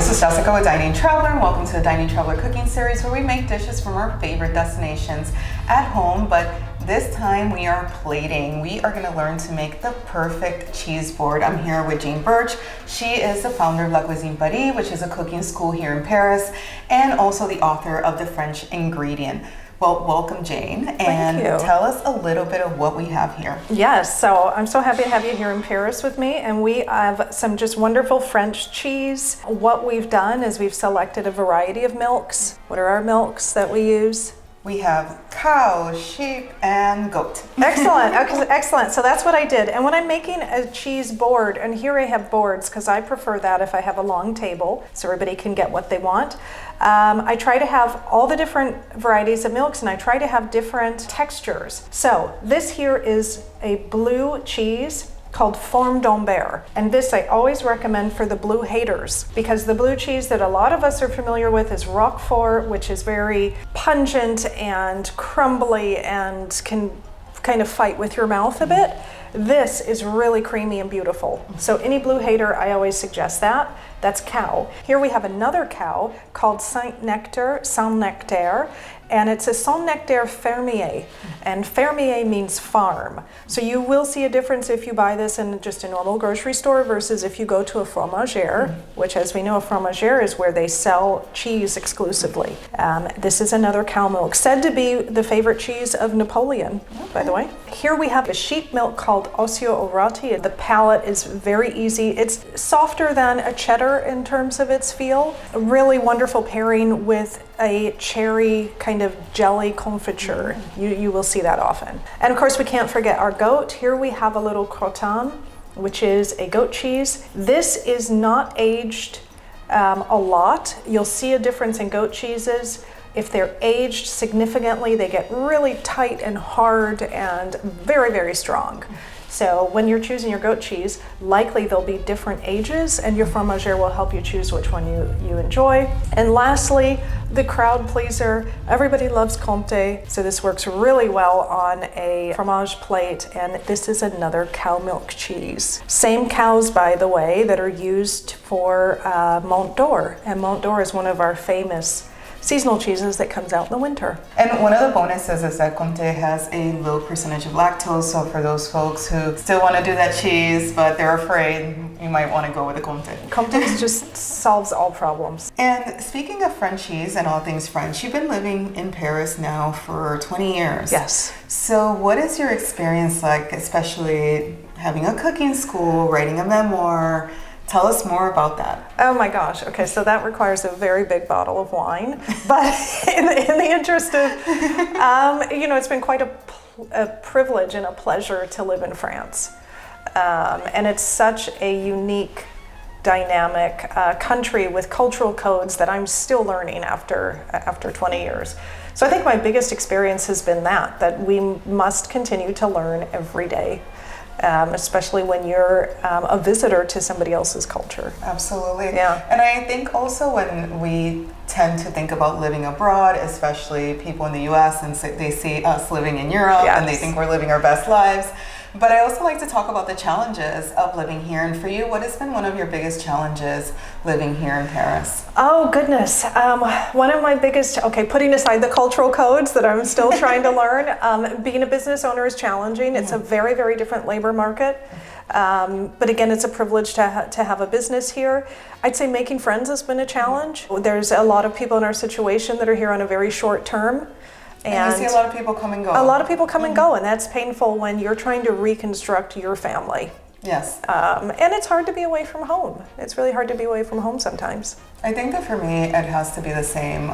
this is Jessica with Dining Traveler, and welcome to the Dining Traveler cooking series where we make dishes from our favorite destinations at home, but this time we are plating. We are going to learn to make the perfect cheese board. I'm here with Jane Birch. She is the founder of Cuisine Paris, which is a cooking school here in Paris, and also the author of The French Ingredient. Well, welcome, Jane, and tell us a little bit of what we have here. Yes, so I'm so happy to have you here in Paris with me, and we have some just wonderful French cheese. What we've done is we've selected a variety of milks. What are our milks that we use? We have cow, sheep, and goat. Excellent, excellent. So that's what I did. And when I'm making a cheese board, and here I have boards because I prefer that if I have a long table so everybody can get what they want. I try to have all the different varieties of milks, and I try to have different textures. So this here is a blue cheese called Fourme d'Ambert. And this I always recommend for the blue haters, because the blue cheese that a lot of us are familiar with is Roquefort, which is very pungent and crumbly and can kind of fight with your mouth a bit. This is really creamy and beautiful. So any blue hater, I always suggest that. That's cow. Here we have another cow called Saint-Nectaire, and it's a Saint-Nectaire fermier, and fermier means farm. So you will see a difference if you buy this in just a normal grocery store versus if you go to a fromager, which, as we know, a fromager is where they sell cheese exclusively. This is another cow milk, said to be the favorite cheese of Napoleon, by the way. Here we have a sheep milk called Osseo Orati. The palate is very easy. It's softer than a cheddar in terms of its feel. A really wonderful pairing with a cherry kind of jelly confiture. You will see that often. And of course, we can't forget our goat. Here we have a little croton, which is a goat cheese. This is not aged a lot. You'll see a difference in goat cheeses. If they're aged significantly, they get really tight and hard and very, very strong. So when you're choosing your goat cheese, likely there'll be different ages, and your fromager will help you choose which one you enjoy. And lastly, the crowd pleaser. Everybody loves Comte, so this works really well on a fromage plate, and this is another cow milk cheese. Same cows, by the way, that are used for Mont d'Or, and Mont d'Or is one of our famous seasonal cheeses that comes out in the winter. And one of the bonuses is that Comte has a low percentage of lactose, so for those folks who still want to do that cheese but they're afraid, you might want to go with the Comte. Comte just solves all problems. And speaking of French cheese and all things French, you've been living in Paris now for 20 years. Yes. So what is your experience like, especially having a cooking school, writing a memoir? Tell us more about that. Oh my gosh. Okay, so that requires a very big bottle of wine. But in the interest of, it's been quite a privilege and a pleasure to live in France. And it's such a unique, dynamic country with cultural codes that I'm still learning after 20 years. So I think my biggest experience has been that we must continue to learn every day. Especially when you're a visitor to somebody else's culture. Absolutely. Yeah. And I think also when we tend to think about living abroad, especially people in the US, and they see us living in Europe, yes, and they think we're living our best lives. But I also like to talk about the challenges of living here. And for you, what has been one of your biggest challenges living here in Paris? Oh, goodness. One of my biggest, putting aside the cultural codes that I'm still trying to learn, being a business owner is challenging. It's a very, very different labor market. But again, it's a privilege to have a business here. I'd say making friends has been a challenge. There's a lot of people in our situation that are here on a very short term. And you see a lot of people come and go. A lot of people come and go, and that's painful when you're trying to reconstruct your family. Yes. And it's hard to be away from home. It's really hard to be away from home sometimes. I think that for me, it has to be the same.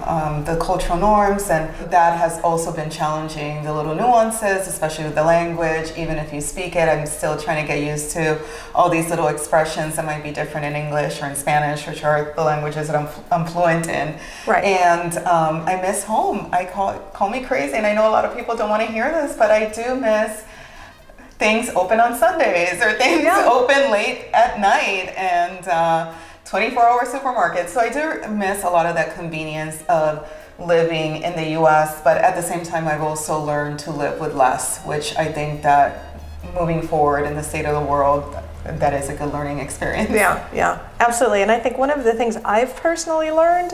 The cultural norms, and that has also been challenging. The little nuances, especially with the language. Even if you speak it, I'm still trying to get used to all these little expressions that might be different in English or in Spanish, which are the languages that I'm fluent in. Right. And I miss home. I call me crazy, and I know a lot of people don't want to hear this, but I do miss things open on Sundays or things open late at night and 24-hour supermarkets. So I do miss a lot of that convenience of living in the US, but at the same time, I've also learned to live with less, which I think that moving forward in the state of the world, that is a good learning experience. Yeah, absolutely. And I think one of the things I've personally learned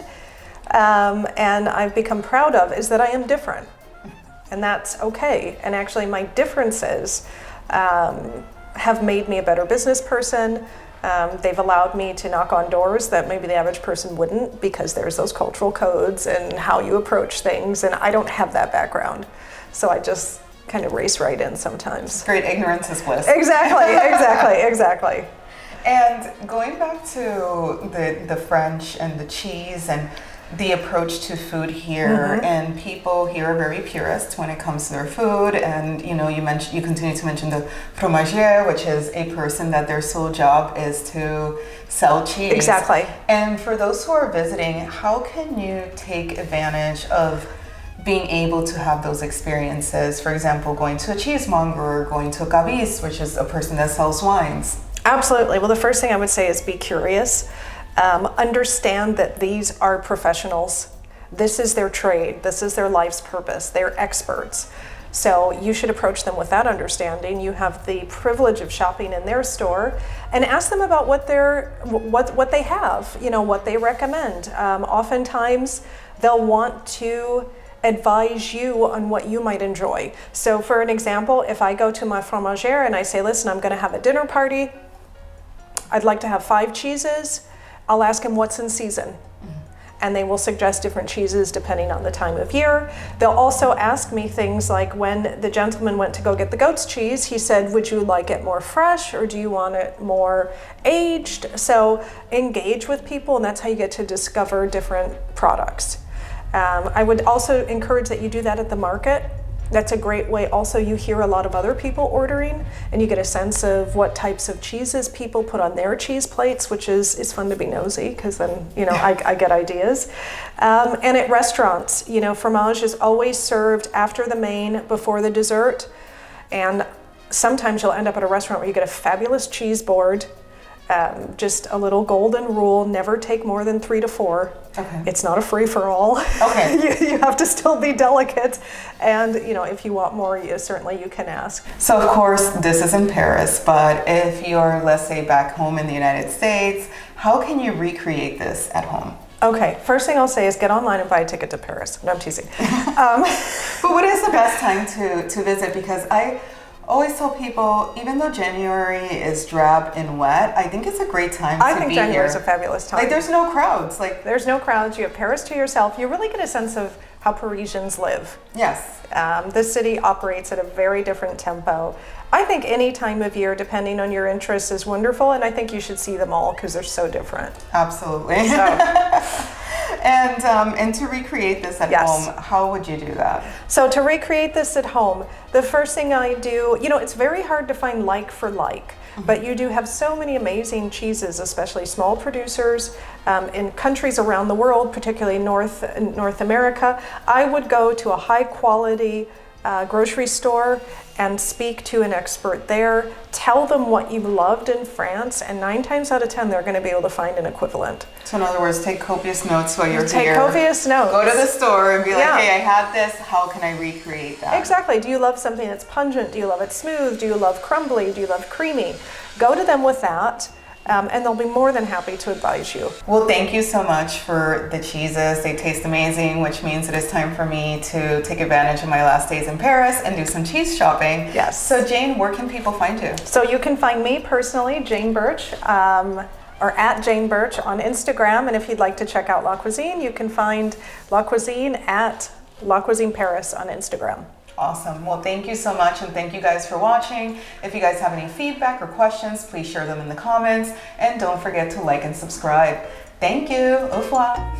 and I've become proud of is that I am different. And that's okay. And actually my differences have made me a better business person. They've allowed me to knock on doors that maybe the average person wouldn't, because there's those cultural codes and how you approach things. And I don't have that background. So I just kind of race right in sometimes. Great, ignorance is bliss. Exactly. And going back to the French and the cheese and the approach to food here, and people here are very purist when it comes to their food. And you continue to mention the fromager, which is a person that their sole job is to sell cheese. Exactly. And for those who are visiting, how can you take advantage of being able to have those experiences? For example, going to a cheesemonger or going to a caviste, which is a person that sells wines. Absolutely. Well, the first thing I would say is be curious. Understand that these are professionals. This is their trade. This is their life's purpose. They're experts. So you should approach them with that understanding. You have the privilege of shopping in their store, and ask them about what they have, what they recommend. Oftentimes they'll want to advise you on what you might enjoy. So for an example, if I go to my fromager and I say, listen, I'm going to have a dinner party. I'd like to have 5 cheeses. I'll ask them what's in season. And they will suggest different cheeses depending on the time of year. They'll also ask me things like, when the gentleman went to go get the goat's cheese, he said, would you like it more fresh or do you want it more aged? So engage with people, and that's how you get to discover different products. I would also encourage that you do that at the market. That's a great way. Also, you hear a lot of other people ordering, and you get a sense of what types of cheeses people put on their cheese plates, which is fun to be nosy, because then I get ideas. And at restaurants, fromage is always served after the main, before the dessert. And sometimes you'll end up at a restaurant where you get a fabulous cheese board. Just a little golden rule: never take more than 3 to 4. Okay. It's not a free-for-all. Okay. you have to still be delicate, and if you want more, you can ask. So of course this is in Paris, but if you're, let's say, back home in the United States, how can you recreate this at home? Okay, first thing I'll say is get online and buy a ticket to Paris. No, I'm teasing. But what is the best time to visit? Because I always tell people, even though January is drab and wet, I think it's a great time to be here. I think January is a fabulous time. There's no crowds. There's no crowds. You have Paris to yourself. You really get a sense of how Parisians live. Yes. This city operates at a very different tempo. I think any time of year, depending on your interests, is wonderful, and I think you should see them all because they're so different. Absolutely. So. And to recreate this at home, how would you do that? So to recreate this at home, the first thing I do, it's very hard to find like for like, but you do have so many amazing cheeses, especially small producers in countries around the world, particularly North America. I would go to a high quality grocery store and speak to an expert there, tell them what you loved in France, and 9 times out of 10 they're going to be able to find an equivalent. So in other words, take copious notes while you're here. Take copious notes. Go to the store and be like, hey, I had this, how can I recreate that? Exactly. Do you love something that's pungent? Do you love it smooth? Do you love crumbly? Do you love creamy? Go to them with that. And they'll be more than happy to advise you. Well, thank you so much for the cheeses. They taste amazing, which means it is time for me to take advantage of my last days in Paris and do some cheese shopping. Yes. So Jane, where can people find you? So you can find me personally, Jane Birch, or at Jane Birch on Instagram. And if you'd like to check out La Cuisine, you can find La Cuisine at La Cuisine Paris on Instagram. Awesome. Well, thank you so much, and thank you guys for watching. If you guys have any feedback or questions, please share them in the comments, and don't forget to like and subscribe. Thank you. Au revoir.